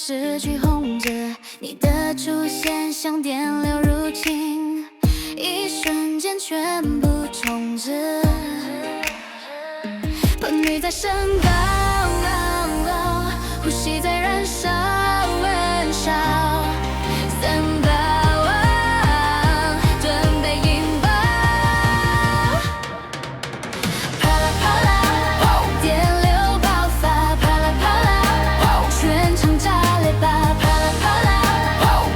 失去控制，你的出现像电流入侵，一瞬间全部重置，频率在升高，呼吸在燃烧，燃烧，散发，准备引爆，啪啦啪啦，电流爆发，啪啦啪啦，全场炸裂吧，啪啦啪啦，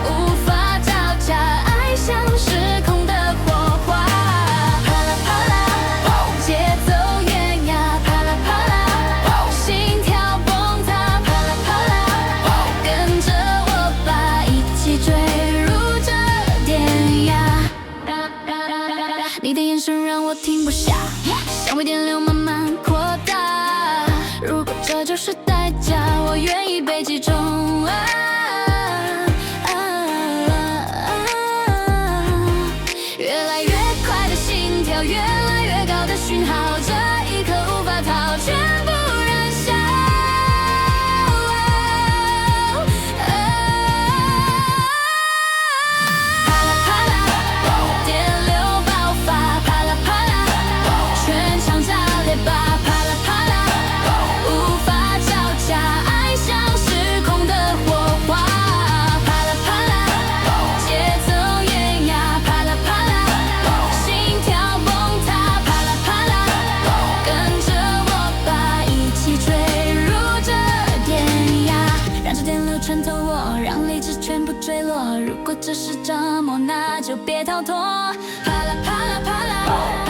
无法招架，爱像失控的火花，啪啦啪啦，节奏远呀，啪啦啪啦，心跳崩塌，啪啦啪啦，跟着我吧，一起坠入这电压。你的眼神让我停不下，像微电流慢慢扩大。如果这就是代价，我愿意被击中。越来越快的心跳，越来越高的讯号，这一刻无法逃，全部燃烧。啪啦啪啦，电流爆发，啪啦啪啦，全场炸裂吧，啪啦啪啦，无法招架，爱像失控的火花，啪啦啪啦，节奏远呀，啪啦啪啦，心跳崩塌，啪啦啪啦，跟着我吧，一起坠入这电压，让这电流穿透我，让理智全部坠落。如果这是折磨，那就别逃脱，啪啦啪啦啪啦。